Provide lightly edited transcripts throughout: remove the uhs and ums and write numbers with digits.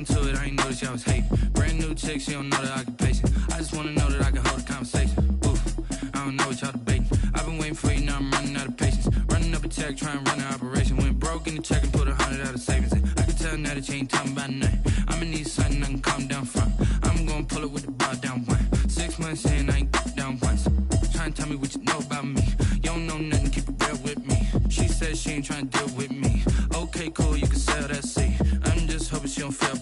into it, I ain't noticed y'all was hating. Brand new chick, she don't know the occupation. I just wanna know that I can hold a conversation. Oof, I don't know what y'all debating. I've been waiting for you, now I'm running out of patience. Running up a check, trying to run an operation. Went broke in the check and put 100 out of savings in. I can tell now that you ain't talking about nothing. I'ma need something I can calm down from. I'm gonna pull it with the bar down one. 6 months in, I ain't down once. Trying to tell me what you know about me. You don't know nothing, keep it real with me. She said she ain't trying to deal with me. Okay, cool, you can sell that seat. I'm just hoping she don't fail.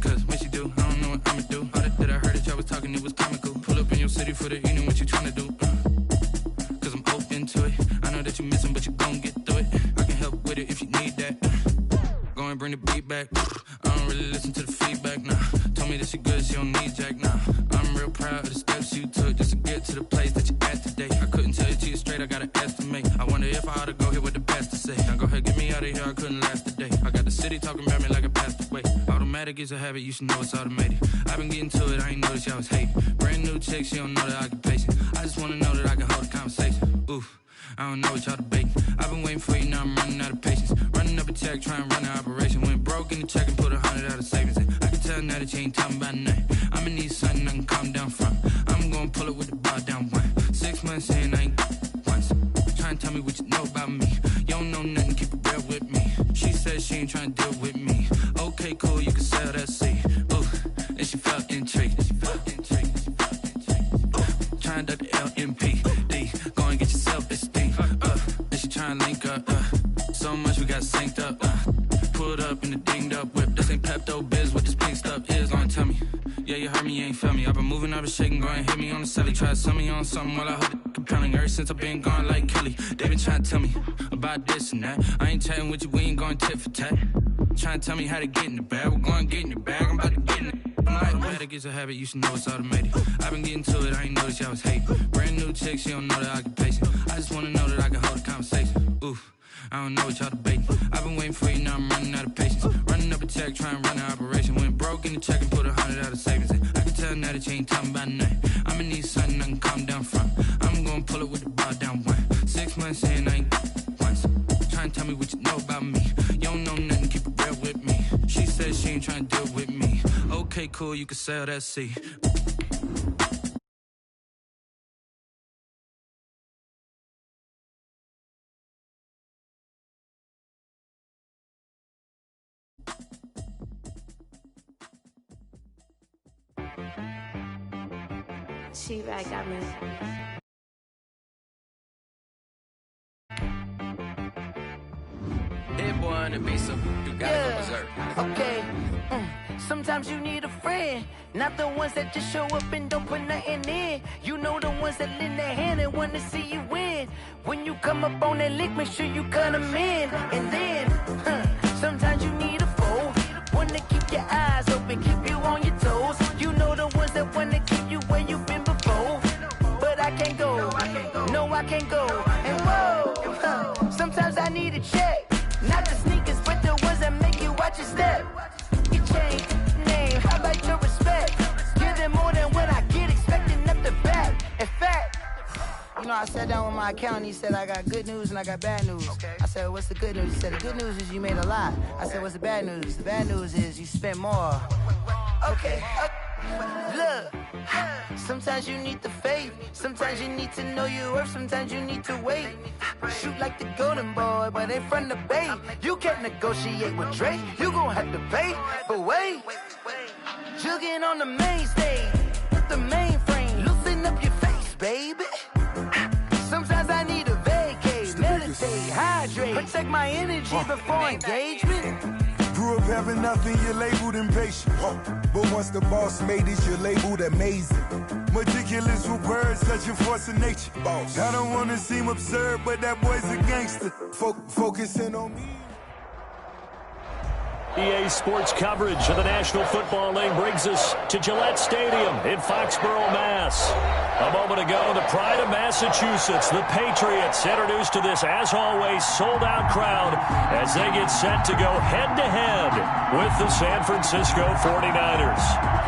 Cause when she do, I don't know what I'ma do. All that I heard that y'all was talking, it was comical. Pull up in your city for the evening, what you trying to do? Cause I'm open to it. I know that you missing, but you gon' get through it. I can help with it if you need that. Go and bring the beat back. I don't really listen to the feedback, nah. Told me that she good, she don't need jack, nah. I'm real proud of the steps you took just to get to the place that you at today. I couldn't tell you to you straight, I gotta estimate. I wonder if I ought to go here with the best to say. Now go ahead, get me out of here, I couldn't last a day. I got the city talking about me like I passed away. Automatic is a habit, you should know it's automated. I've been getting to it, I ain't noticed y'all was hating. Brand new chick, she don't know the occupation. I just wanna know that I can hold a conversation. Oof, I don't know what y'all debating. I've been waiting for you, now I'm running out of patience. Running up a check, trying to run an operation. Went broke in the check and put 100 out of savings in. I can tell now that you ain't talking about nothing. I'ma need something I can calm down from. I'm gonna pull it with the bar down one. 6 months in, I ain't once. Trying to tell me what you know about me. You don't know nothing, keep it real with me. She said she ain't trying to deal with me. Okay, cool, you can sell that seat. Ooh, and she felt intrigued. Trying to duck the LMPD. Go and get your self-esteem. And she trying to link up. So much we got synced up. Pulled up in the dinged up whip. This ain't Pepto-Biz, what this pink stuff is. Gonna tell me. Yeah, you heard me, you ain't felt me. I've been moving, I've been shaking, go and hit me on the celly. Try to sell me on something while I hold it compelling. Ever since I've been gone like Kelly, they been trying to tell me about this and that. I ain't chatting with you, we ain't going tit for tat. Trying to tell me how to get in the bag. We're going to get in the bag, I'm about to get in it. I'm like, automatic is a habit, you should know it's automated. I've been getting to it, I ain't noticed y'all was hating. Brand new chick, she don't know the occupation. I just wanna know that I can hold a conversation. Oof, I don't know what y'all debating. I've been waiting for you, now I'm running out of patience. Running up a check, trying to run an operation. Went broke in the check and put 100 out of savings in. I can tell now that you ain't talking about nothing. I'ma need something I can calm down from. I'm gonna pull it with the bar down one. 6 months in, I ain't once. Trying to tell me what you know about me. You don't know nothing, keep it real with me. She said she ain't trying to deal with me. Okay, cool, you can sell that seat. She right got me. Hit boy on the beat, so you gotta go berserk. Okay. Sometimes you need a friend, not the ones that just show up and don't put nothing in. You know the ones that lend their hand and want to see you win. When you come up on that lick, make sure you cut them in. And then, sometimes you need a foe, one to keep your eyes open, keep you on your toes. You know the ones that want to keep you where you've been before. But I can't go, no I can't go. And whoa, sometimes I need a check, not the sneakers, but the ones that make you watch your step. You change name, how about your respect? Give them more than what I get, expecting up the back. In fact, you know, I sat down with my accountant, he said I got good news and I got bad news. I said, what's the good news? He said, the good news is you made a lot. I said, what's the bad news? The bad news is you spent more. Okay. Look, sometimes you need the faith, sometimes you need to know your worth, sometimes you need to wait. Shoot like the golden boy, but in front of the bay. You can't negotiate with Drake, you gon' have to pay. But wait, jugging on the main stage, with the mainframe, loosen up your face, baby. Sometimes I need a vacate, meditate, hydrate, protect my energy before engagement. Grew up having nothing, you're labeled impatient. But once the boss made it, you're labeled amazing. Meticulous with words, such a force of nature. I don't wanna seem absurd, but that boy's a gangster. Focusing on me. EA Sports coverage of the National Football League brings us to Gillette Stadium in Foxborough, Mass. A moment ago, the pride of Massachusetts, the Patriots, introduced to this, as always, sold-out crowd as they get set to go head-to-head with the San Francisco 49ers.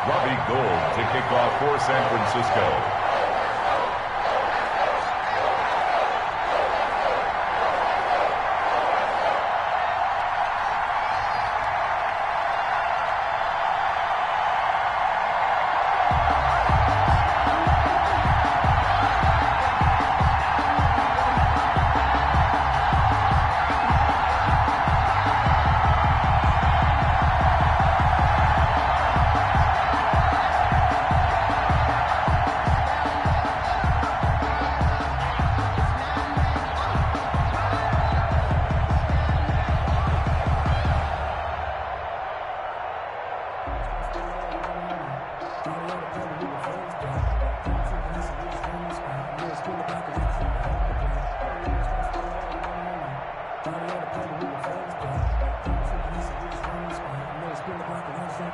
Robbie Gould to kick off for San Francisco.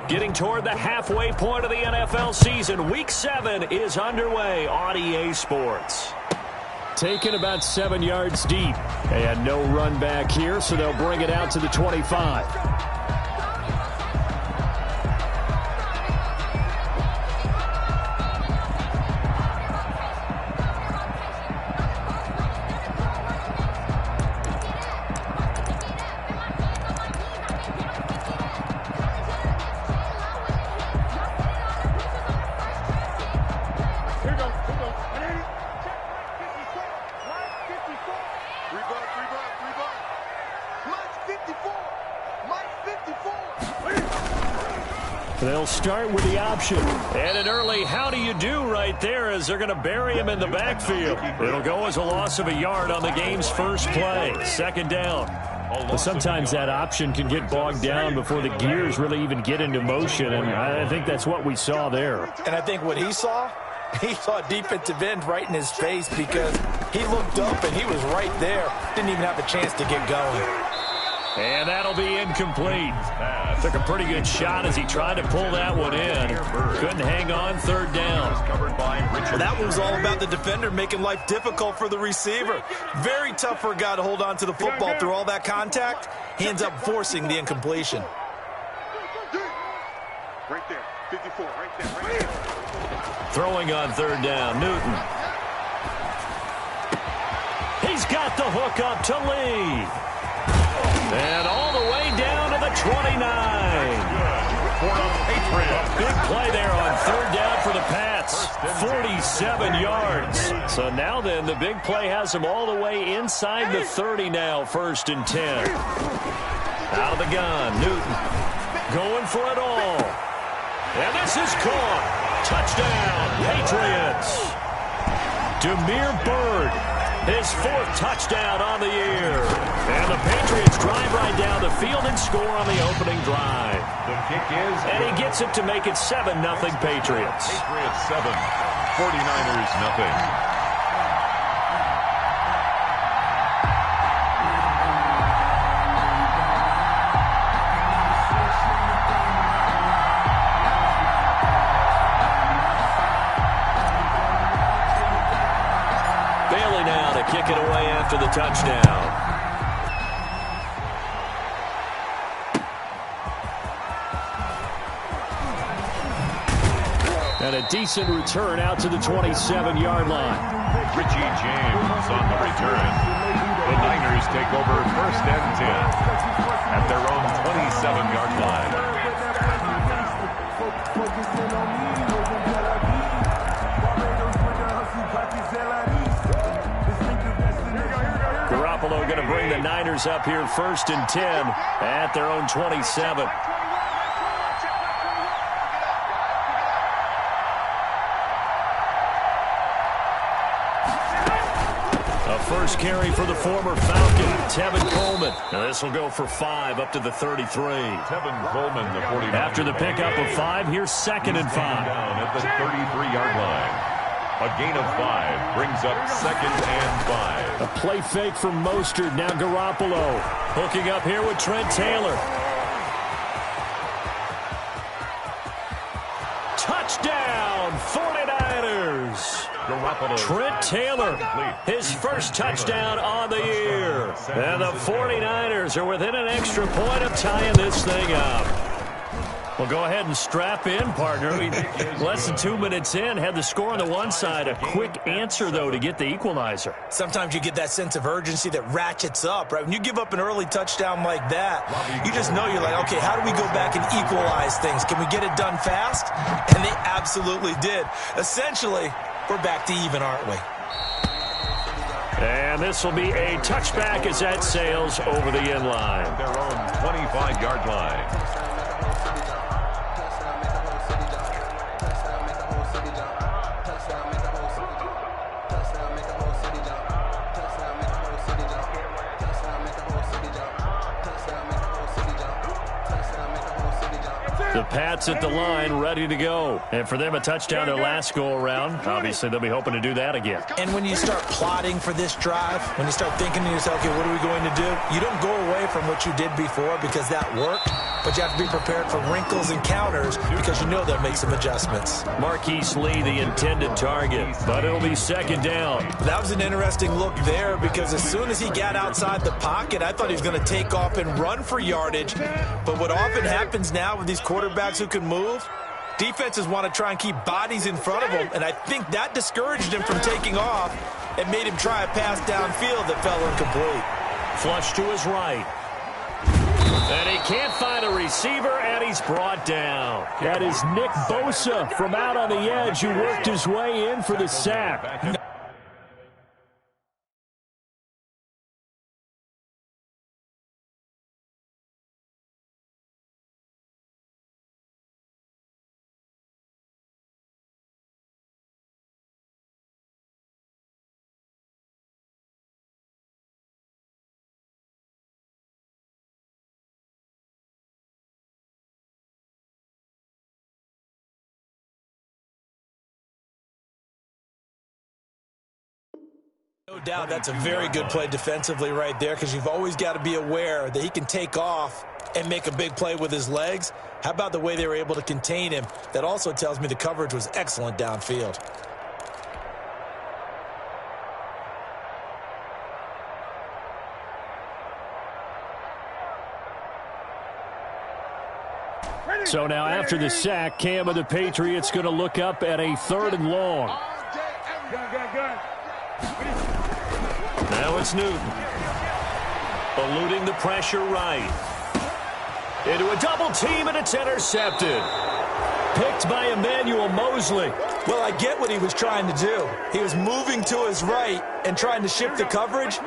Getting toward the halfway point of the NFL season. Week 7 is underway on EA Sports. Taken about 7 yards deep. They had no run back here, so they'll bring it out to the 25. They'll start with the option. And an early how do you do right there as they're going to bury him in the backfield. It'll go as a loss of a yard on the game's first play. Second down. But sometimes that option can get bogged down before the gears really even get into motion, and I think that's what we saw there. And I think what he saw a defensive end right in his face because he looked up and he was right there. Didn't even have a chance to get going. And that'll be incomplete. Took a pretty good shot as he tried to pull that one in. Couldn't hang on, third down. Well, that one was all about the defender making life difficult for the receiver. Very tough for a guy to hold on to the football through all that contact. He ends up forcing the incompletion. Right there, 54, right there. Throwing on third down, Newton. He's got the hook up to Lee. And all the way down to the 29. Big play there on third down for the Pats. 47 yards. So now then, the big play has them all the way inside the 30 now, 1st and 10. Out of the gun, Newton going for it all. And this is caught. Touchdown, Patriots. Demir Bird. His 4th touchdown on the year. And the Patriots drive right down the field and score on the opening drive. The kick is... And he gets it to make it 7-0 Patriots. Patriots 7, 49ers nothing. Kick it away after the touchdown. And a decent return out to the 27-yard line. Richie James on the return. The Niners take over 1st and 10 at their own 27-yard line. Garoppolo going to bring the Niners up here 1st and 10 at their own 27. A first carry for the former Falcon, Tevin Coleman. Now this will go for 5 up to the 33. Tevin Coleman, the 49. After the pickup of 5, here's 2nd and 5. Down at the 33-yard line. A gain of 5 brings up 2nd and 5. A play fake from Mostert. Now Garoppolo hooking up here with Trent Taylor. Touchdown, 49ers. Garoppolo. Trent Taylor, his 1st touchdown on the year. And the 49ers are within an extra point of tying this thing up. Well, go ahead and strap in, partner. Less than 2 minutes in, had the score on the one side. A quick answer, though, to get the equalizer. Sometimes you get that sense of urgency that ratchets up, right? When you give up an early touchdown like that, you just know you're like, okay, how do we go back and equalize things? Can we get it done fast? And they absolutely did. Essentially, we're back to even, aren't we? And this will be a touchback as that sails over the end line. Their own 25-yard line. The Pats at the line, ready to go. And for them, a touchdown their last go-around. Obviously, they'll be hoping to do that again. And when you start plotting for this drive, when you start thinking to yourself, okay, what are we going to do? You don't go away from what you did before because that worked, but you have to be prepared for wrinkles and counters because you know they'll make some adjustments. Marquise Lee, the intended target, but it'll be second down. That was an interesting look there because as soon as he got outside the pocket, I thought he was going to take off and run for yardage. But what often happens now with these quarterbacks who can move, defenses want to try and keep bodies in front of them, and I think that discouraged him from taking off and made him try a pass downfield that fell incomplete. Flush to his right. And he can't find a receiver, and he's brought down. That is Nick Bosa from out on the edge who worked his way in for the sack. No doubt that's a very good play defensively right there because you've always got to be aware that he can take off and make a big play with his legs. How about the way they were able to contain him? That also tells me the coverage was excellent downfield. So now after the sack, Cam of the Patriots going to look up at a 3rd and long. Now it's Newton. Eluding the pressure right. Into a double team, and it's intercepted. Picked by Emmanuel Mosley. Well, I get what he was trying to do. He was moving to his right and trying to shift the coverage,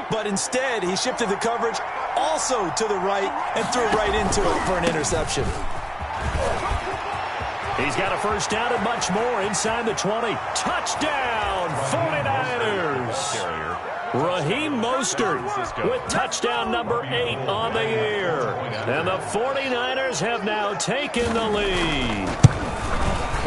but instead he shifted the coverage also to the right and threw right into it for an interception. He's got a first down and much more inside the 20. Touchdown, 49ers. Raheem Mostert with touchdown number 8 on the year. And the 49ers have now taken the lead.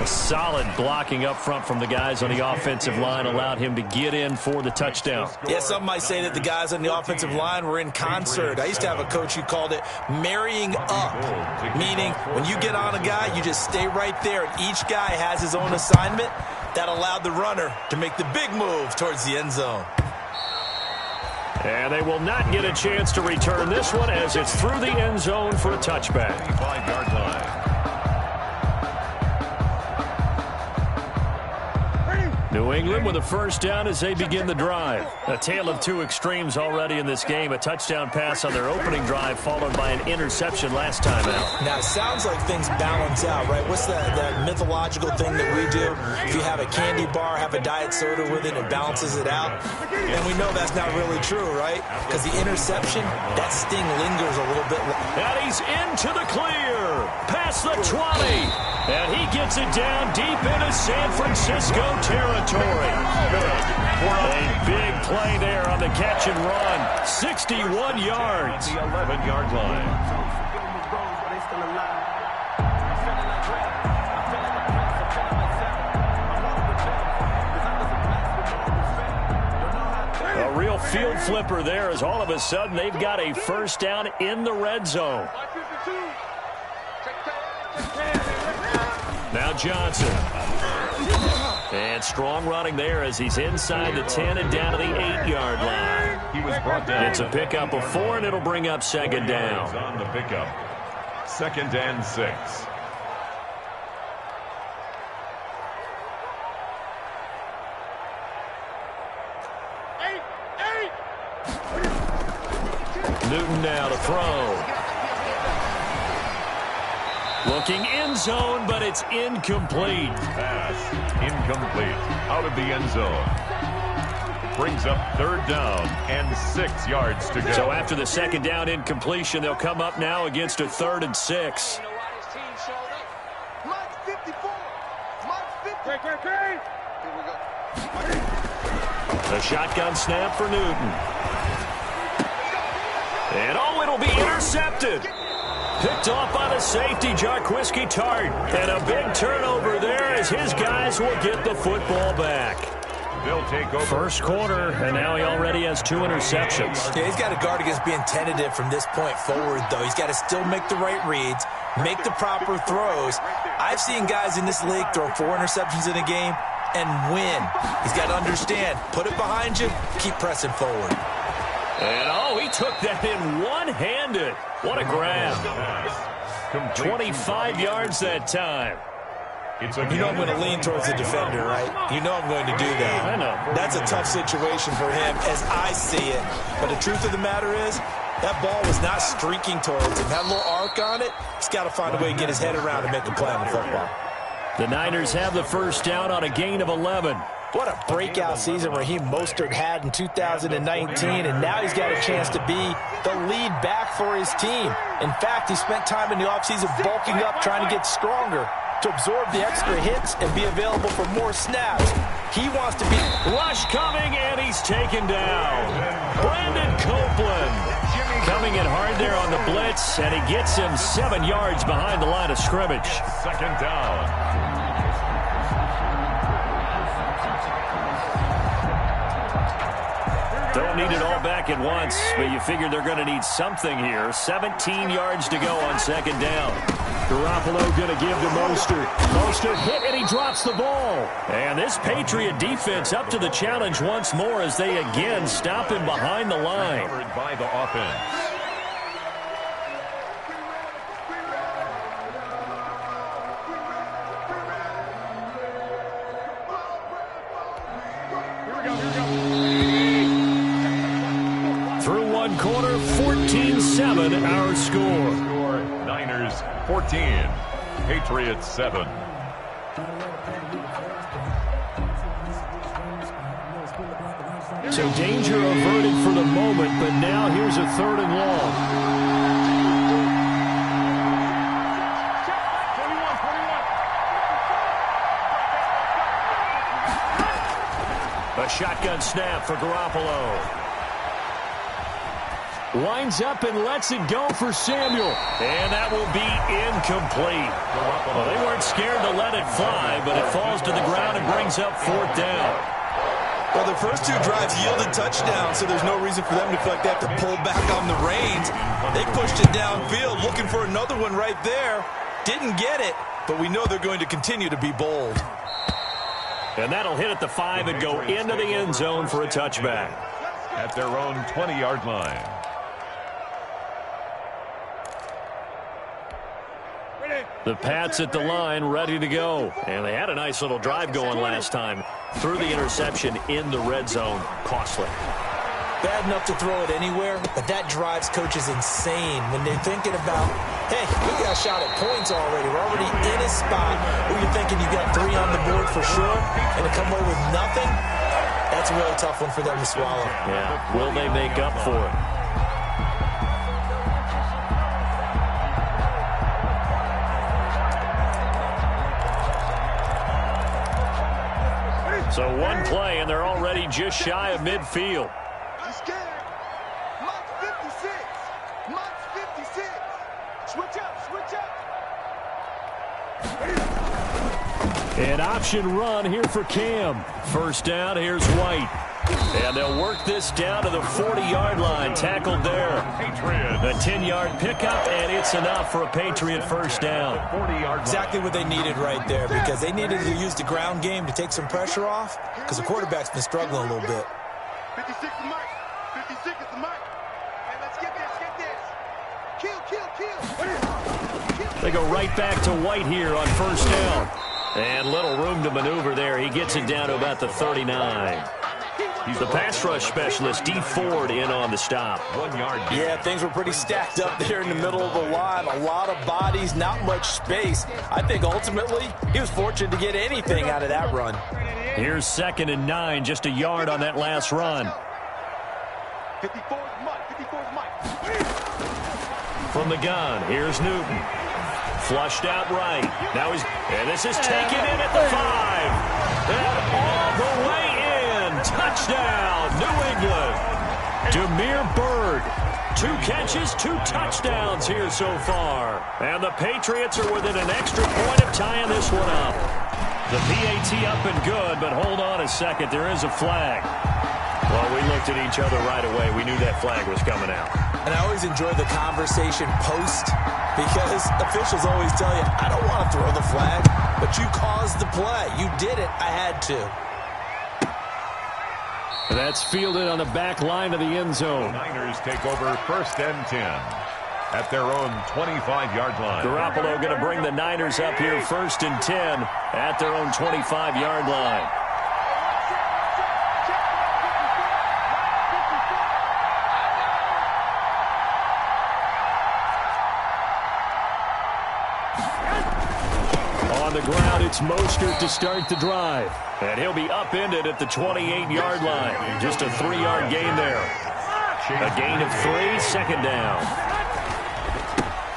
A solid blocking up front from the guys on the offensive line allowed him to get in for the touchdown. Yeah, some might say that the guys on the offensive line were in concert. I used to have a coach who called it marrying up, meaning when you get on a guy, you just stay right there, and each guy has his own assignment. That allowed the runner to make the big move towards the end zone. And they will not get a chance to return this one as it's through the end zone for a touchback. 5-yard line. New England with a first down as they begin the drive. A tale of two extremes already in this game. A touchdown pass on their opening drive followed by an interception last time out. Now, it sounds like things balance out, right? What's that mythological thing that we do? If you have a candy bar, have a diet soda with it, it balances it out. And we know that's not really true, right? Because the interception, that sting lingers a little bit. And he's into the clear. Past the 20. And he gets it down deep into San Francisco territory. A big play there on the catch and run. 61 yards. The 11-yard line. A real field flipper there as all of a sudden they've got a first down in the red zone. Now Johnson. And strong running there as he's inside the 10 and down to the 8-yard line. He was brought down. It's a pickup of 4, and it'll bring up second down. On the pickup. 2nd and 6. now to throw. Looking end zone, but it's incomplete. Pass incomplete. Out of the end zone. Brings up 3rd down and 6 yards to go. So after the 2nd down incompletion, they'll come up now against a 3rd and 6. The shotgun snap for Newton. And it'll be intercepted. Picked off by the safety, Jarquiski Tart. And a big turnover there as his guys will get the football back. They'll take over. First quarter, and now he already has 2 interceptions. Yeah, he's got to guard against being tentative from this point forward, though. He's got to still make the right reads, make the proper throws. I've seen guys in this league throw 4 interceptions in a game and win. He's got to understand, put it behind you, keep pressing forward. And, he took that in one-handed. What a grab. 25 yards that time. You know I'm going to lean towards the defender, right? You know I'm going to do that. I know. That's a tough situation for him as I see it. But the truth of the matter is, that ball was not streaking towards him. That little arc on it, he's got to find a way to get his head around and make a play on the football. The Niners have the first down on a gain of 11. What a breakout season Raheem Mostert had in 2019, and now he's got a chance to be the lead back for his team. In fact, he spent time in the offseason bulking up, trying to get stronger to absorb the extra hits and be available for more snaps. He wants to be... Rush coming, and he's taken down. Brandon Copeland coming in hard there on the blitz, and he gets him 7 yards behind the line of scrimmage. 2nd down. Don't need it all back at once, but you figure they're going to need something here. 17 yards to go on 2nd down. Garoppolo going to give to Mostert. Mostert hit, and he drops the ball. And this Patriot defense up to the challenge once more as they again stop him behind the line. Covered by the offense. Through one quarter, 14-7 our score. Niners 14, Patriots 7. So danger averted for the moment, but now here's a 3rd and long. A shotgun snap for Garoppolo. Winds up and lets it go for Samuel. And that will be incomplete. Well, they weren't scared to let it fly, but it falls to the ground and brings up 4th down. Well, the first 2 drives yielded touchdowns, so there's no reason for them to feel like they have to pull back on the reins. They pushed it downfield, looking for another one right there. Didn't get it, but we know they're going to continue to be bold. And that'll hit at the 5 and go into the end zone for a touchback. At their own 20-yard line. The Pats at the line, ready to go. And they had a nice little drive going last time. Threw the interception in the red zone. Costly. Bad enough to throw it anywhere, but that drives coaches insane when they're thinking about, hey, we got a shot at points already. We're already in a spot where you're thinking you got 3 on the board for sure, and to come away with nothing, that's a really tough one for them to swallow. Yeah, will they make up for it? So one play, and they're already just shy of midfield. He's scared. Mark 56. Mark 56. Switch up. An option run here for Cam. First down, here's White. And they'll work this down to the 40-yard line. Tackled there. A 10-yard pickup, and it's enough for a Patriot first down. Exactly what they needed right there, because they needed to use the ground game to take some pressure off, because the quarterback's been struggling a little bit. 56 is Mike. 56 is the Mike. Hey, let's get this. Kill. They go right back to White here on first down. And little room to maneuver there. He gets it down to about the 39. The pass rush specialist, D. Ford, in on the stop. 1 yard. Yeah, things were pretty stacked up there in the middle of the line. A lot of bodies, not much space. I think ultimately he was fortunate to get anything out of that run. Here's 2nd and 9, just a yard on that last run. 54's Mike. 54's Mike. From the gun, here's Newton. Flushed out right. Now and this is taken in at the 5. And all the way in. Touchdown, New England. Damiere Byrd. 2 catches, 2 touchdowns here so far. And the Patriots are within an extra point of tying this one up. The PAT up and good, but hold on a second. There is a flag. Well, we looked at each other right away. We knew that flag was coming out. And I always enjoy the conversation post because officials always tell you, I don't want to throw the flag, but you caused the play. You did it. I had to. That's fielded on the back line of the end zone. The Niners take over 1st and 10 at their own 25-yard line. Garoppolo going to bring the Niners up here 1st and 10 at their own 25-yard line. On the ground, it's Mostert to start the drive. And he'll be upended at the 28-yard line. Just a 3-yard gain there. A gain of 3, 2nd down.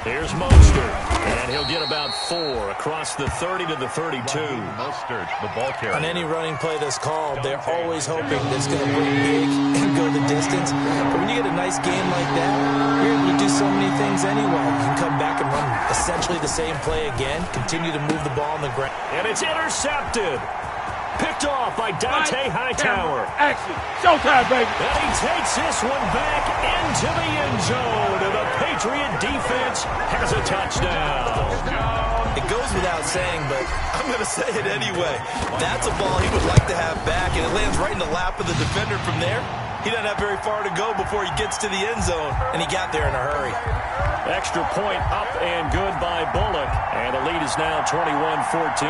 Here's Mostert. And he'll get about 4 across the 30 to the 32. Mostert, the ball carrier. On any running play that's called, they're always hoping it's going to break big and go the distance. But when you get a nice game like that, you're able to do so many things anyway. You can come back and run essentially the same play again, continue to move the ball on the ground. And it's intercepted. Picked off by Dante Hightower. Action. Showtime, baby. And he takes this one back into the end zone. And the Patriot defense has a touchdown. It goes without saying, but I'm going to say it anyway. That's a ball he would like to have back, and it lands right in the lap of the defender from there. He doesn't have very far to go before he gets to the end zone, and he got there in a hurry. Extra point up and good by Bullock. And the lead is now 21-14.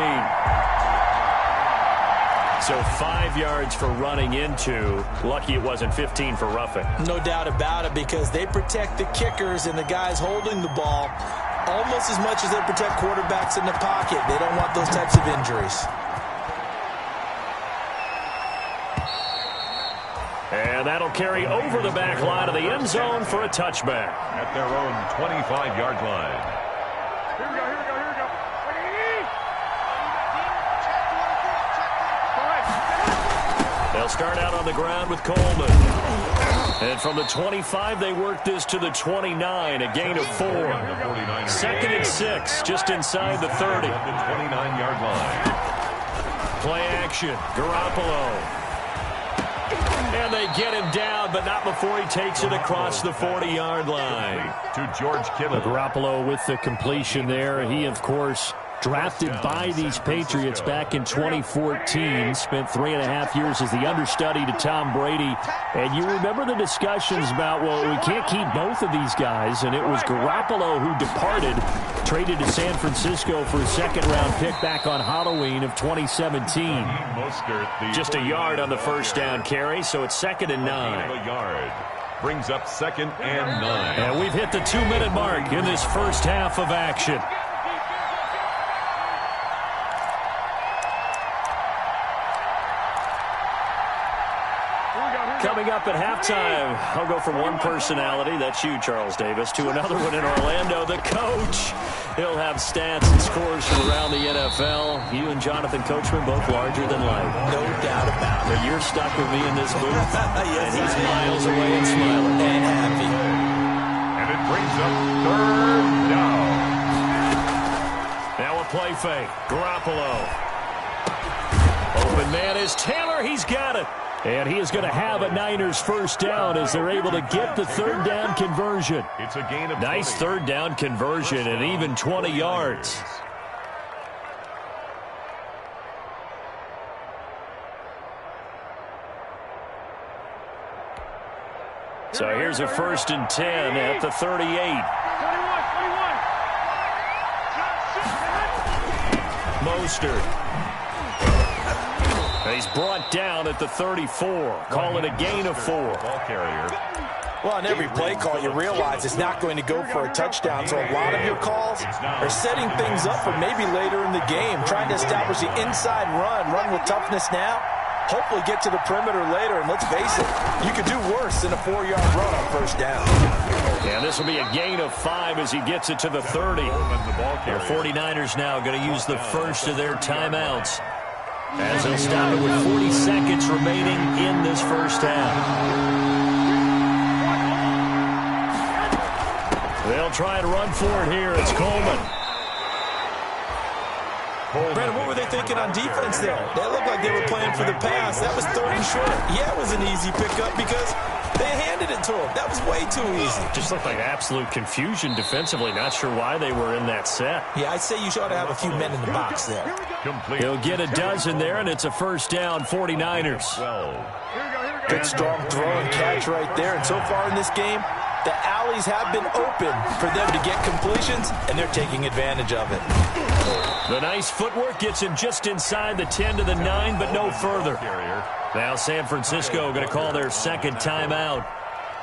So 5 yards for running into. Lucky it wasn't 15 for roughing. No doubt about it, because they protect the kickers and the guys holding the ball almost as much as they protect quarterbacks in the pocket. They don't want those types of injuries. And that'll carry over the back line of the end zone for a touchback. At their own 25-yard line. Here we go. They'll start out on the ground with Coleman. And from the 25, they work this to the 29, a gain of 4. 2nd and 6, just inside the 30. The 29-yard line. Play action, Garoppolo. And they get him down, but not before he takes it across the 40-yard line. To George Kittle. Garoppolo with the completion there. He, of course, drafted by these Patriots back in 2014, spent 3.5 years as the understudy to Tom Brady. And you remember the discussions about, well, we can't keep both of these guys, and it was Garoppolo who departed, traded to San Francisco for a 2nd-round pick back on Halloween of 2017. Just a yard on the 1st down carry, so it's 2nd and 9. A yard. Brings up 2nd and 9. And we've hit the 2-minute mark in this first half of action. Coming up at halftime, I'll go from one personality, that's you, Charles Davis, to another one in Orlando, the coach. He'll have stats and scores from around the NFL. You and Jonathan Coachman, both larger than life. No doubt about it. But you're stuck with me in this booth, yes, and he's miles away and smiling. And happy. And it brings up 3rd down. Now a play fake. Garoppolo. Open man is Taylor. He's got it. And he is going to have a Niners 1st down as they're able to get the 3rd down conversion. It's a gain of nice 3rd down conversion and even 20 yards. So here's a 1st and 10 at the 38. Mostert. He's brought down at the 34. Call it a gain of 4. Ball carrier. Well, on every play call, you realize it's not going to go for a touchdown. So a lot of your calls are setting things up for maybe later in the game, trying to establish the inside run with toughness now, hopefully get to the perimeter later. And let's face it, you could do worse than a 4-yard run on first down. And this will be a gain of 5 as he gets it to the 30. The 49ers now going to use the first of their timeouts, as they'll stop it with 40 seconds remaining in this first half. They'll try and run for it here. It's Coleman. Brandon, what were they thinking on defense there? They looked like they were playing for the pass. That was 3rd and short. Yeah, it was an easy pickup because they handed it to him. That was way too easy. Just looked like absolute confusion defensively. Not sure why they were in that set. Yeah, I'd say you ought to have a few men in the box there. Complete. He'll get a dozen there, and it's a first down, 49ers. 12. Good strong throw and catch right there. And so far in this game, the alleys have been open for them to get completions, and they're taking advantage of it. The nice footwork gets him just inside the 10 to the 9, but no further. Now San Francisco going to call their second timeout,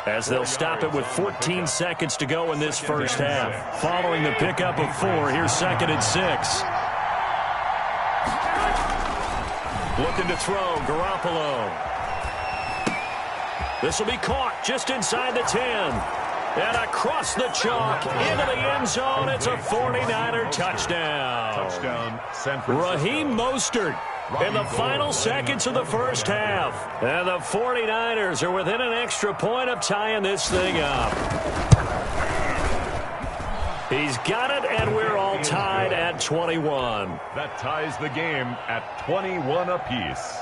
as they'll stop it with 14 seconds to go in this first half. Following the pickup of 4, here's 2nd and 6. Looking to throw, Garoppolo. This will be caught just inside the 10. And across the chalk into the end zone. It's a 49er touchdown. Touchdown, San Francisco. Raheem Mostert in the final seconds of the first half. And the 49ers are within an extra point of tying this thing up. He's got it, and we're all tied at 21. That ties the game at 21 apiece.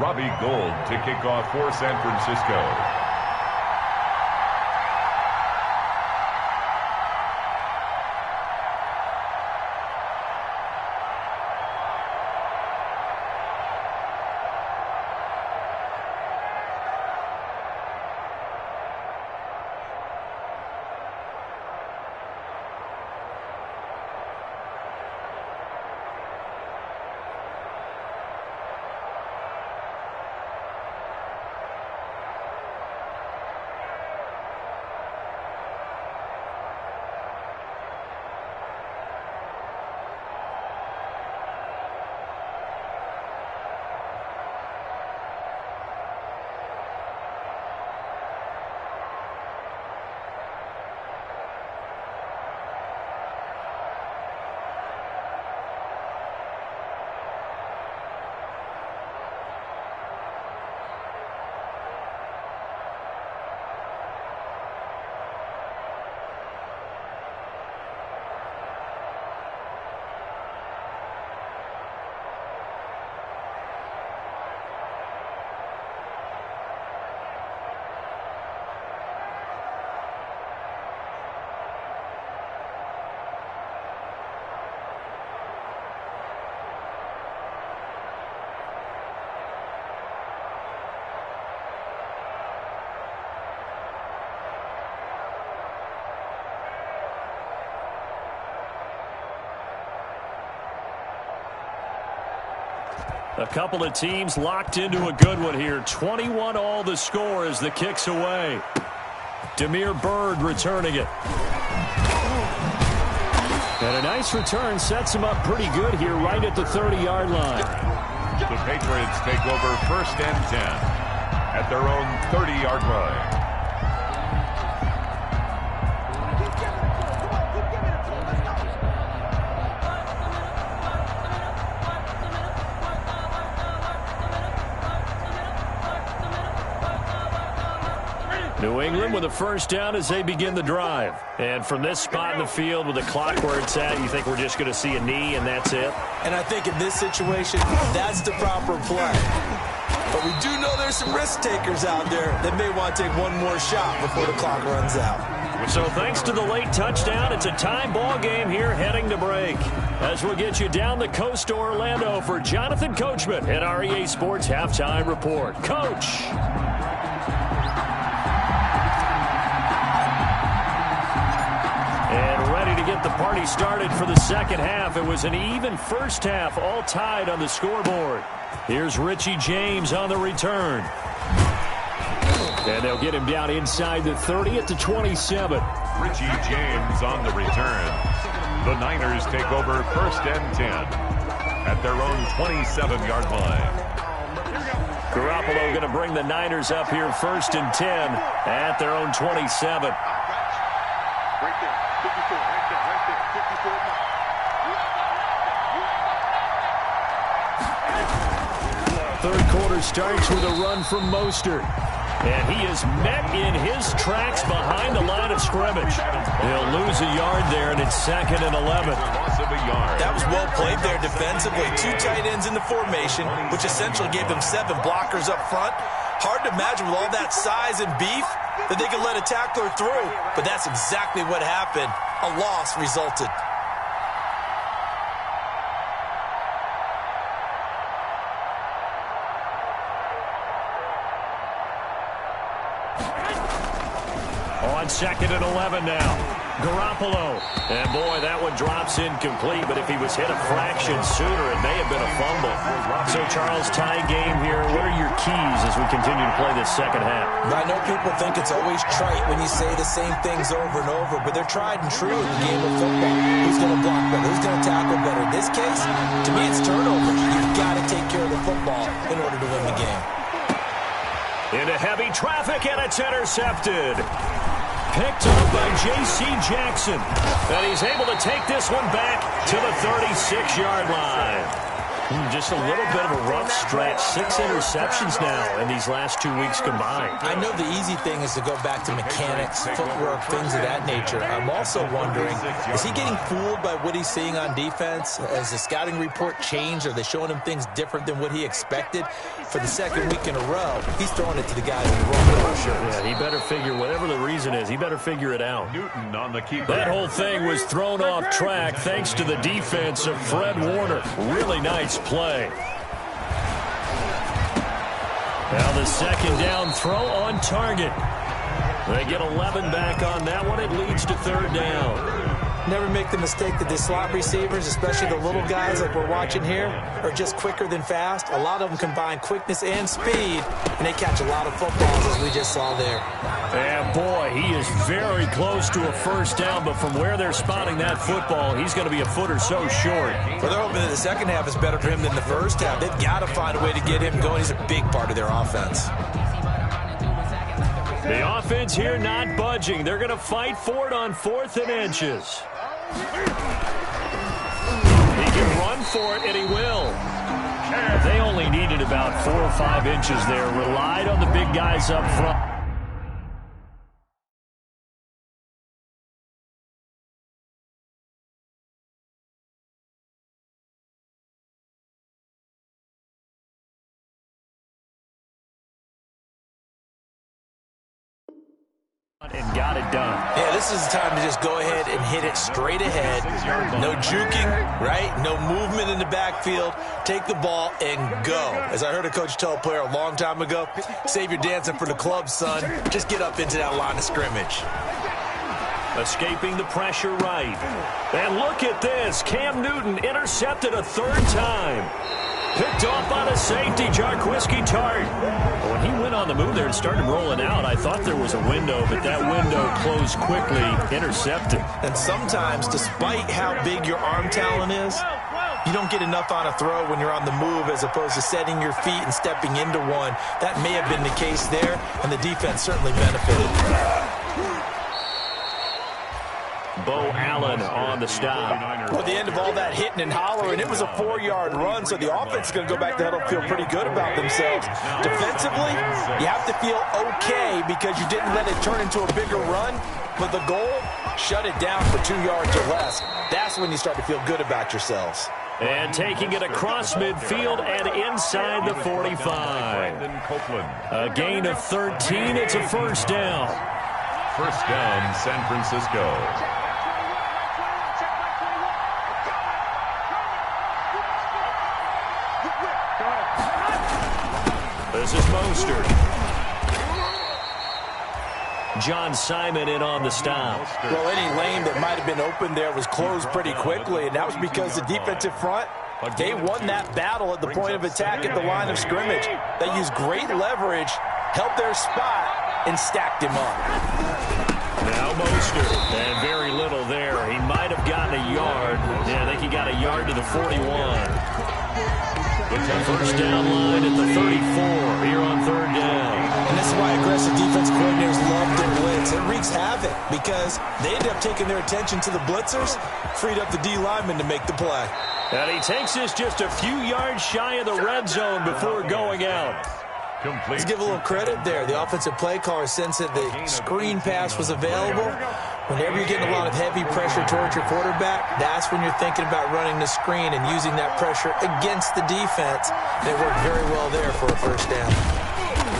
Robbie Gould to kick off for San Francisco. A couple of teams locked into a good one here. 21 all the score as the kick's away. Damiere Byrd returning it. And a nice return sets him up pretty good here right at the 30-yard line. The Patriots take over 1st and 10 at their own 30-yard line. New England with a first down as they begin the drive. And from this spot in the field with the clock where it's at, you think we're just going to see a knee and that's it? And I think in this situation, that's the proper play. But we do know there's some risk takers out there that may want to take one more shot before the clock runs out. So thanks to the late touchdown, it's a tie ball game here heading to break. As we'll get you down the coast to Orlando for Jonathan Coachman at our EA Sports Halftime Report. Coach. And ready to get the party started for the second half. It was an even first half, all tied on the scoreboard. Here's Richie James on the return. And they'll get him down inside the 30 at the 27. Richie James on the return. The Niners take over 1st and 10 at their own 27-yard line. Garoppolo going to bring the Niners up here 1st and 10 at their own 27. Right there, 54, right there, 54. Third quarter starts with a run from Mostert. And he is met in his tracks behind the line of scrimmage. He'll lose a yard there, and it's 2nd and 11. That was well played there defensively. 2 tight ends in the formation, which essentially gave them 7 blockers up front. Hard to imagine with all that size and beef that they could let a tackler through. But that's exactly what happened. A loss resulted. On 2nd and 11 now. Garoppolo. And boy, that one drops incomplete, but if he was hit a fraction sooner, it may have been a fumble. So, Charles, tie game here. What are your keys as we continue to play this second half? I know people think it's always trite when you say the same things over and over, but they're tried and true in the game of football. Who's going to block better? Who's going to tackle better? In this case, to me, it's turnovers. You've got to take care of the football in order to win the game. Into heavy traffic, and it's intercepted. Picked up by J.C. Jackson. And he's able to take this one back to the 36-yard line. Just a little bit of a rough stretch. 6 interceptions now in these last 2 weeks combined. I know the easy thing is to go back to mechanics, footwork, things of that nature. I'm also wondering, is he getting fooled by what he's seeing on defense? Has the scouting report changed? Are they showing him things different than what he expected? For the second week in a row, he's throwing it to the guys in the roll shirts. Yeah, he better figure, whatever the reason is, he better figure it out. Newton on the keeper. That whole thing was thrown off track thanks to the defense of Fred Warner. Really nice play. Now the second down throw on target. They get 11 back on that one. It leads to 3rd down. Never make the mistake that the slot receivers, especially the little guys like we're watching here, are just quicker than fast. A lot of them combine quickness and speed, and they catch a lot of footballs, as we just saw there. And boy, he is very close to a 1st down, but from where they're spotting that football, he's going to be a foot or so short. Well, they're hoping that the second half is better for him than the first half. They've got to find a way to get him going. He's a big part of their offense. The offense here not budging. They're going to fight for it on 4th and inches. He can run for it, and he will. They only needed about 4 or 5 inches there. Relied on the big guys up front. And got it done. Yeah, this is the time to just go ahead and hit it straight ahead. No juking, right? No movement in the backfield. Take the ball and go. As I heard a coach tell a player a long time ago, save your dancing for the club, son. Just get up into that line of scrimmage. Escaping the pressure right. And look at this. Cam Newton intercepted a 3rd time. Picked off by the safety, Jarquiski Tart. When he went on the move there and started rolling out, I thought there was a window, but that window closed quickly, intercepted. And sometimes, despite how big your arm talent is, you don't get enough on a throw when you're on the move as opposed to setting your feet and stepping into one. That may have been the case there, and the defense certainly benefited. Bo Allen on the stop. At the end of all that hitting and hollering, it was a 4-yard run, so the offense is going to go back to huddle and feel pretty good about themselves. Defensively, you have to feel okay because you didn't let it turn into a bigger run, but the goal, shut it down for 2 yards or less. That's when you start to feel good about yourselves. And taking it across midfield and inside the 45. A gain of 13. It's a 1st down. First down, San Francisco. This is Mostert. John Simon in on the stop. Well, any lane that might have been open there was closed pretty quickly, and that was because the defensive front, they won that battle at the point of attack at the line of scrimmage. They used great leverage, held their spot, and stacked him up. Now Mostert, and very little there. He might have gotten a yard. Yeah, I think he got a yard to the 41. First down line at the 34 here on third down. And this is why aggressive defense coordinators love to blitz. It wreaks havoc because they end up taking their attention to the blitzers, freed up the D lineman to make the play. And he takes this just a few yards shy of the red zone before going out. Let's give a little credit there. The offensive play caller sensed that the screen pass was available. Whenever you're getting a lot of heavy pressure towards your quarterback, that's when you're thinking about running the screen and using that pressure against the defense. And it worked very well there for a first down.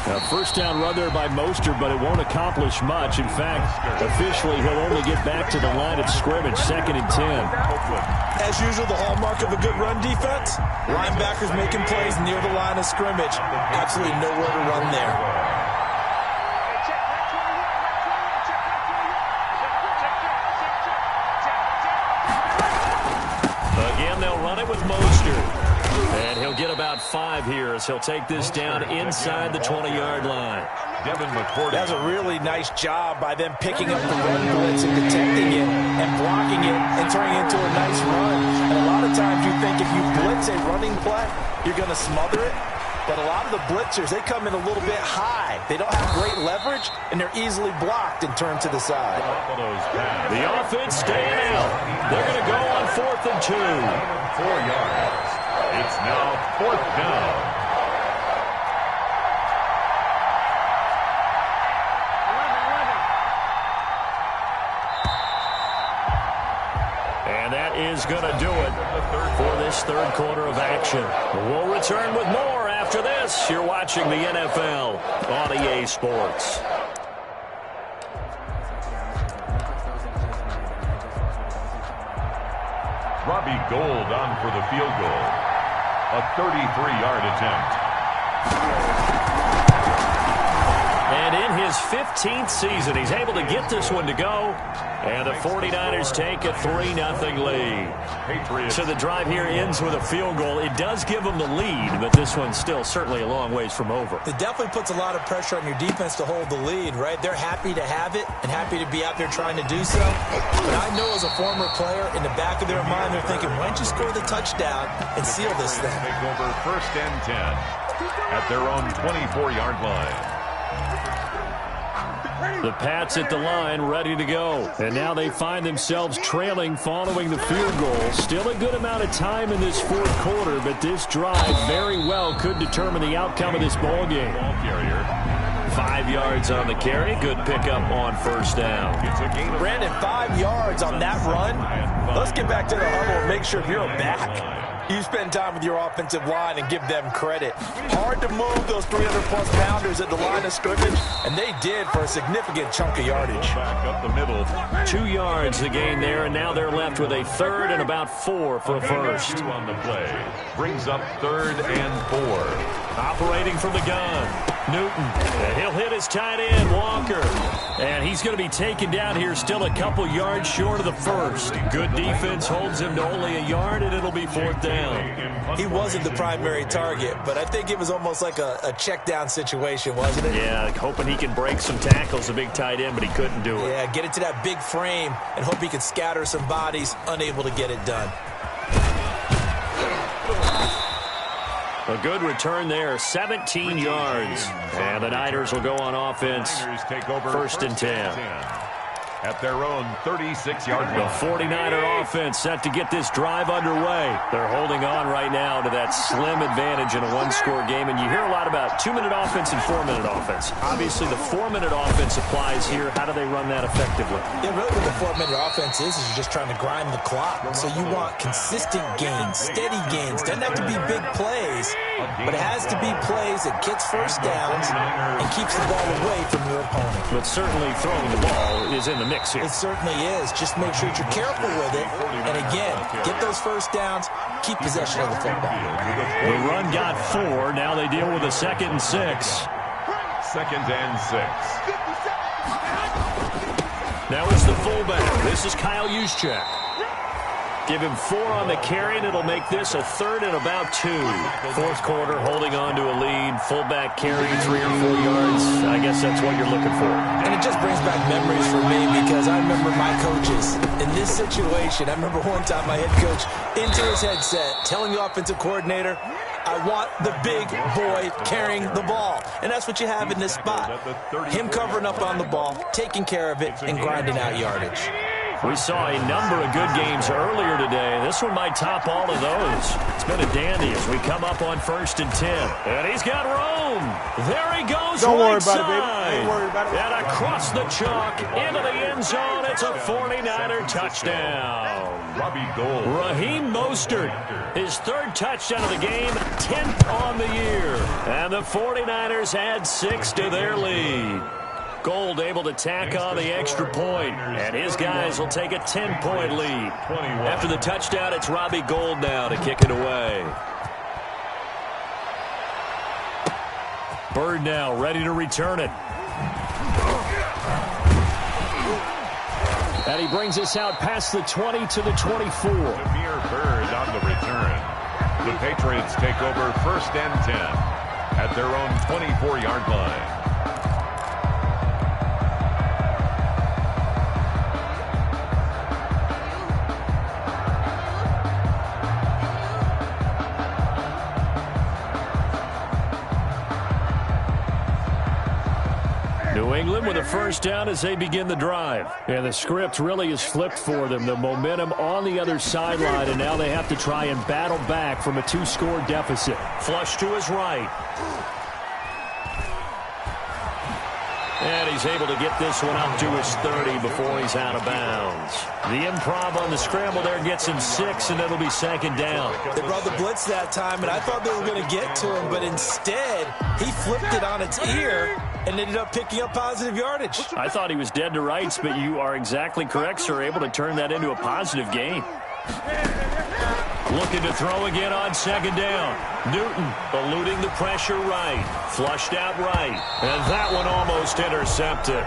A first down run there by Mostert, but it won't accomplish much. In fact, officially, he'll only get back to the line of scrimmage, 2nd and 10. As usual, the hallmark of a good run defense, linebackers making plays near the line of scrimmage. Absolutely nowhere to run there. Again, they'll run it with Mostert. And he'll get about 5 here as he'll take this down inside the 20-yard line. That's a really nice job by them picking up the run blitz and detecting it and blocking it and turning it into a nice run. And a lot of times you think if you blitz a running play, you're going to smother it. But a lot of the blitzers, they come in a little bit high. They don't have great leverage, and they're easily blocked and turned to the side. The offense staying out. They're going to go on 4th and 2. 4 yards. It's now 4th down. And that is going to do it for this third quarter of action. We'll return with more after this. You're watching the NFL on EA Sports. Robbie Gould on for the field goal. A 33-yard attempt. And in his 15th season, he's able to get this one to go. And the 49ers take a 3-0 lead. So the drive here ends with a field goal. It does give them the lead, but this one's still certainly a long ways from over. It definitely puts a lot of pressure on your defense to hold the lead, right? They're happy to have it and happy to be out there trying to do so. But I know as a former player, in the back of their mind, they're thinking, why don't you score the touchdown and seal this thing? Take over 1st and 10 at their own 24-yard line. The Pats at the line, ready to go. And now they find themselves trailing following the field goal. Still a good amount of time in this fourth quarter, but this drive very well could determine the outcome of this ball game. 5 yards on the carry. Good pickup on first down. Brandon, 5 yards on that run. Let's get back to the huddle and make sure if you're a back, you spend time with your offensive line and give them credit. Hard to move those 300-plus pounders at the line of scrimmage, and they did for a significant chunk of yardage. Back up the middle. 2 yards the gain there, and now they're left with a 3rd and about 4 for a first. 2 on the play. Brings up 3rd and 4. Operating from the gun. Newton, and he'll hit his tight end, Walker. And he's going to be taken down here still a couple yards short of the first. Good defense holds him to only a yard, and it'll be 4th down. He wasn't the primary target, but I think it was almost like a check down situation, wasn't it? Yeah, hoping he can break some tackles, a big tight end, but he couldn't do it. Yeah, get it to that big frame and hope he can scatter some bodies, unable to get it done. A good return there, 17 yards. And the Niners will go on offense, Take over 1st and 10. at their own 36-yard line. The 49er offense set to get this drive underway. They're holding on right now to that slim advantage in a one-score game, and you hear a lot about 2-minute offense and 4-minute offense. Obviously, the 4-minute offense applies here. How do they run that effectively? Yeah, really what the 4-minute offense is you're just trying to grind the clock. So you want consistent gains, steady gains. Doesn't have to be big plays, but it has to be plays that gets first downs and keeps the ball away from your opponent. But certainly throwing the ball is in the mix here. It certainly is. Just make sure that you're careful with it. And again, get those first downs, keep possession of the football. The run got 4. Now they deal with a 2nd and 6. 2nd and 6. Now it's the fullback. This is Kyle Juszczyk. Give him 4 on the carry, and it'll make this a 3rd and about 2. Fourth quarter, holding on to a lead. Fullback carry, 3 or 4 yards. I guess that's what you're looking for. And it just brings back memories for me because I remember my coaches in this situation. I remember one time my head coach into his headset telling the offensive coordinator, I want the big boy carrying the ball. And that's what you have in this spot. Him covering up on the ball, taking care of it, and grinding out yardage. We saw a number of good games earlier today. This one might top all of those. It's been a dandy as we come up on 1st and 10. And he's got room. There he goes. Don't worry right about side. it, baby. Don't worry about it. And across the chalk into the end zone. It's a 49er touchdown. Robbie Gould. Raheem Mostert, his 3rd touchdown of the game, 10th on the year. And the 49ers add 6 to their lead. Gould able to tack on the extra point, and his guys will take a 10-point lead. After the touchdown, it's Robbie Gould now to kick it away. Bird now ready to return it. And he brings us out past the 20 to the 24. Jameer Bird on the return. The Patriots take over 1st and 10 at their own 24-yard line. New England with a first down as they begin the drive. And the script really is flipped for them. The momentum on the other sideline, and now they have to try and battle back from a 2-score deficit. Flush to his right. And he's able to get this one up to his 30 before he's out of bounds. The improv on the scramble there gets him 6, and it'll be 2nd down. They brought the blitz that time, and I thought they were going to get to him, but instead, he flipped it on its ear and ended up picking up positive yardage. I thought he was dead to rights, but you are exactly correct, sir. Able to turn that into a positive gain. Looking to throw again on 2nd down. Newton eluding the pressure right. Flushed out right. And that one almost intercepted.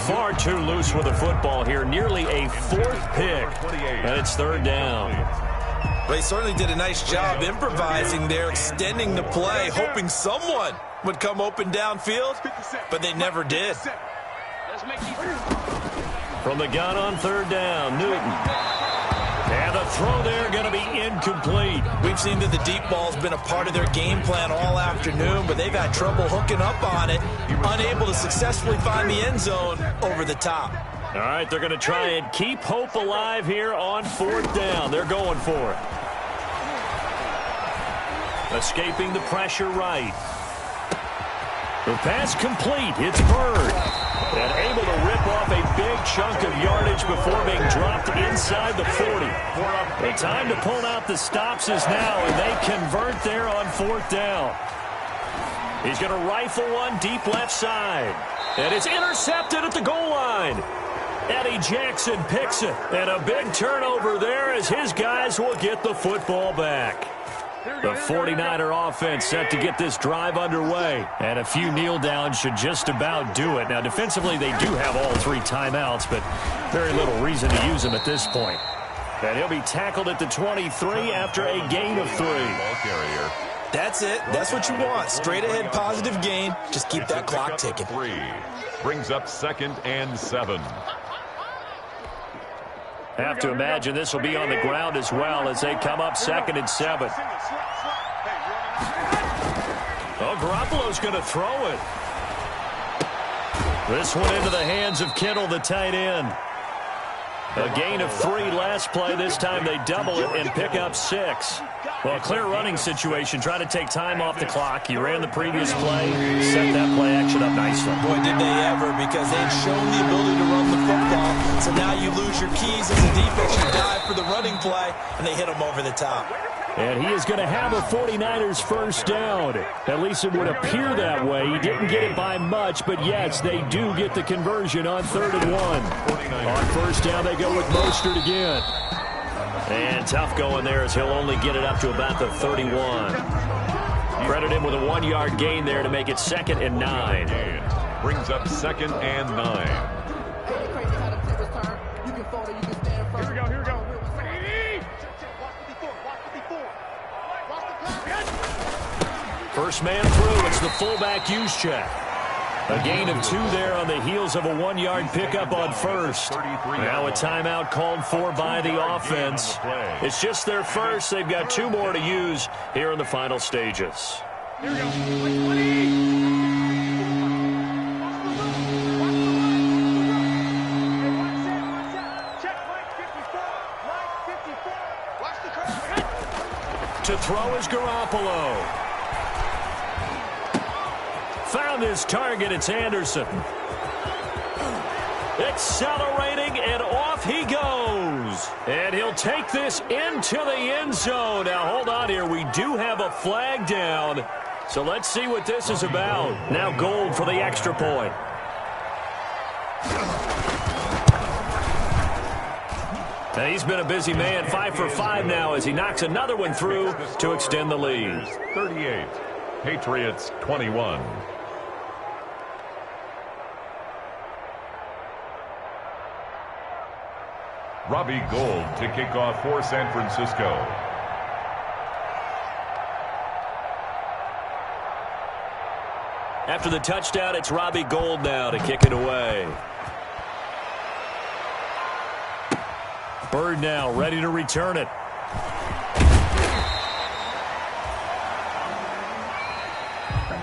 Far too loose with the football here. Nearly a 4th pick. And it's 3rd down. Well, he certainly did a nice job improvising there, extending the play, hoping someone would come open downfield, but they never did. From the gun on 3rd down, Newton. And the throw there going to be incomplete. We've seen that the deep ball's been a part of their game plan all afternoon, but they've had trouble hooking up on it, unable to successfully find the end zone over the top. All right, they're going to try and keep hope alive here on 4th down. They're going for it. Escaping the pressure right. The pass complete. It's Bird. And able to rip off a big chunk of yardage before being dropped inside the 40. The time to pull out the stops is now, and they convert there on 4th down. He's going to rifle one deep left side. And it's intercepted at the goal line. Eddie Jackson picks it. And a big turnover there as his guys will get the football back. The 49er offense set to get this drive underway. And a few kneel downs should just about do it. Now, defensively, they do have all 3 timeouts, but very little reason to use them at this point. And he'll be tackled at the 23 after a gain of 3. That's it. That's what you want. Straight ahead positive gain. Just keep that clock ticking. 3 brings up 2nd and 7. Have to imagine this will be on the ground as well as they come up 2nd and 7. Oh, Garoppolo's going to throw it. This one into the hands of Kittle, the tight end. A gain of 3 last play. This time they double it and pick up 6. Well, a clear running situation. Try to take time off the clock. You ran the previous play, set that play action up nicely. Boy, did they ever, because they've shown the ability to run the football. So now you lose your keys as a defense. You dive for the running play, and they hit them over the top. And he is going to have a 49ers first down. At least it would appear that way. He didn't get it by much, but yes, they do get the conversion on 3rd and 1. On first down, they go with Mostert again. And tough going there as he'll only get it up to about the 31. Credit him with a 1-yard gain there to make it 2nd and 9. Brings up 2nd and 9. First man through, it's the fullback use check. A gain of 2 there on the heels of a 1-yard pickup on first. Now a timeout called for by the offense. It's just their first. They've got 2 more to use here in the final stages. Here we go. To throw is Garoppolo. Found his target. It's Anderson. Accelerating, and off he goes. And he'll take this into the end zone. Now, hold on here. We do have a flag down. So let's see what this is about. Now Gold for the extra point. Now, he's been a busy man. 5 for 5 now as he knocks another one through to extend the lead. 38. Patriots 21. Robbie Gould to kick off for San Francisco. After the touchdown, it's Robbie Gould now to kick it away. Bird now ready to return it.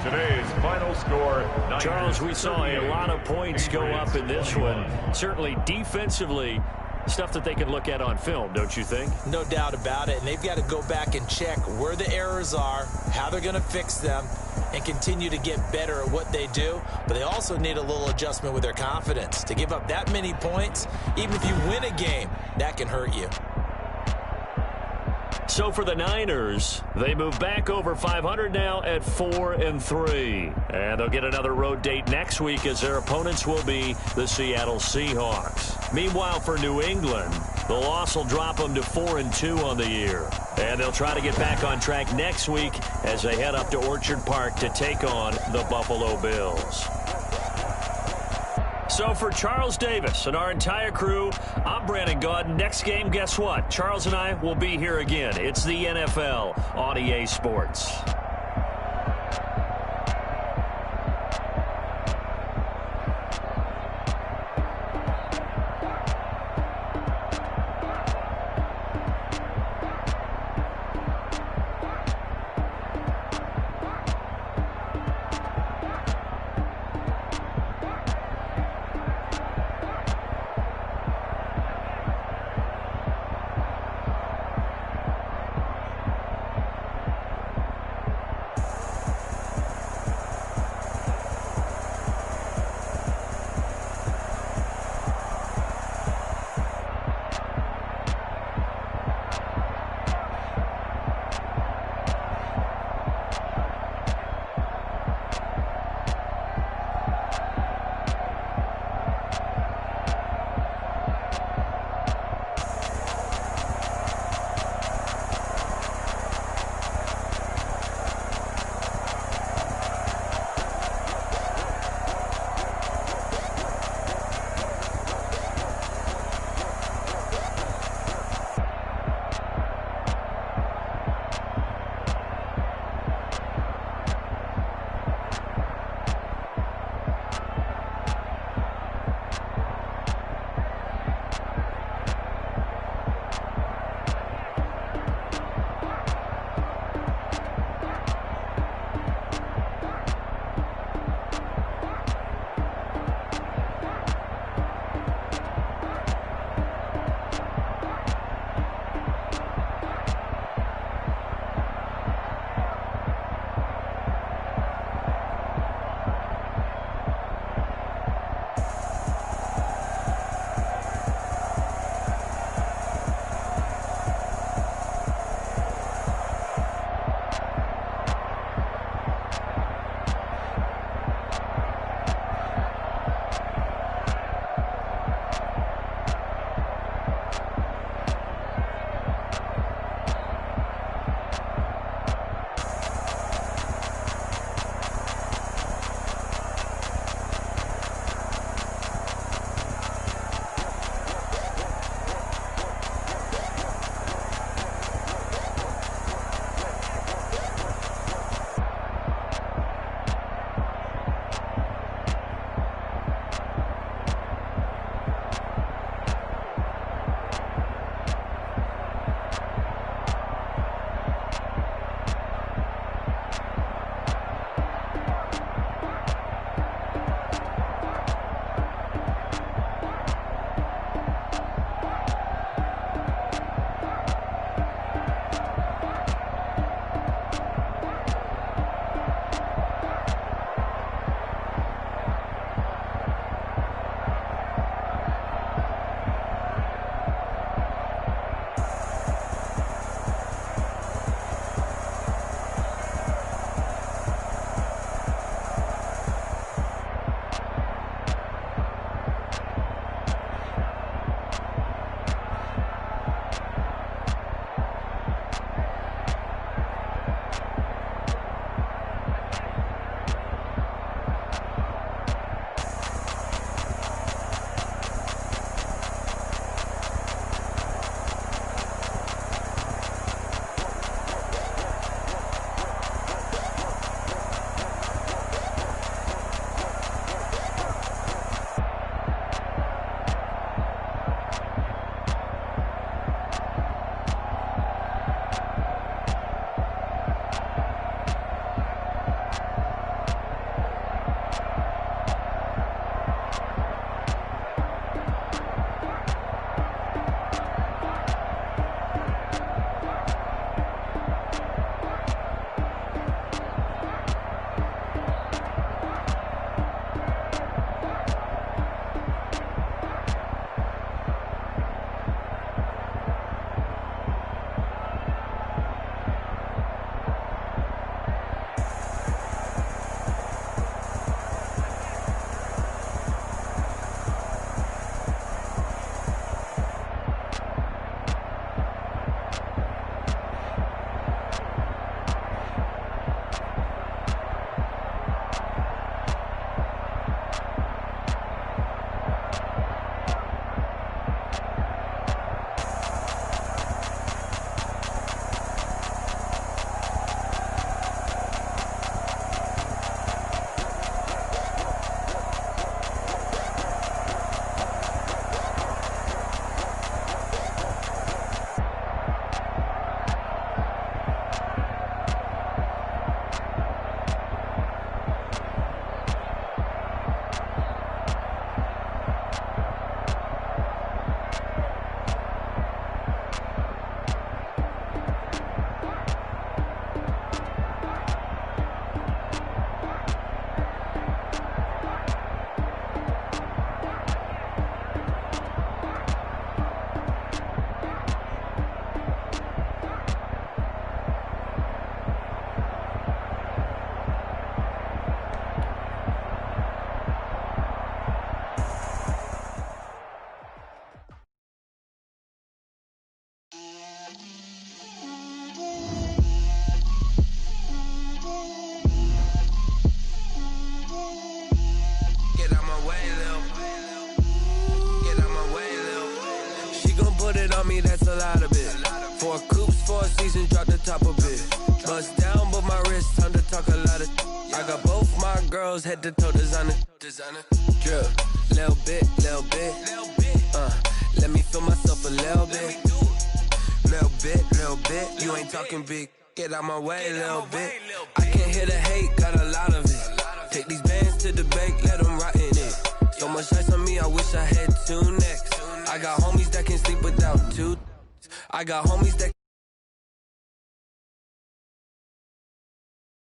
Today's final score. Charles, we saw a lot of points go up in this one. Certainly defensively, stuff that they can look at on film, don't you think? No doubt about it. And they've got to go back and check where the errors are, how they're going to fix them, and continue to get better at what they do. But they also need a little adjustment with their confidence. To give up that many points, even if you win a game, that can hurt you. So for the Niners, they move back over 500 now at 4-3. And they'll get another road date next week as their opponents will be the Seattle Seahawks. Meanwhile, for New England, the loss will drop them to 4-2 on the year. And they'll try to get back on track next week as they head up to Orchard Park to take on the Buffalo Bills. So for Charles Davis and our entire crew, I'm Brandon Gaudin. Next game, guess what? Charles and I will be here again. It's the NFL on EA Sports. a lot of it. 4 coops, 4 seasons, drop the top a bit. Bust down, but my wrist, time to talk a lot of. I got both my girls head to toe designer. Drip, little bit. Let me feel myself a little bit. Little bit. You ain't talking big. Get out my way, little bit. I can't hear the hate, got a lot of it. Take these bands to the bank, let them rot in it. So much ice on me, I wish I had 2 necks. I got homies that can sleep without 2. I got homies that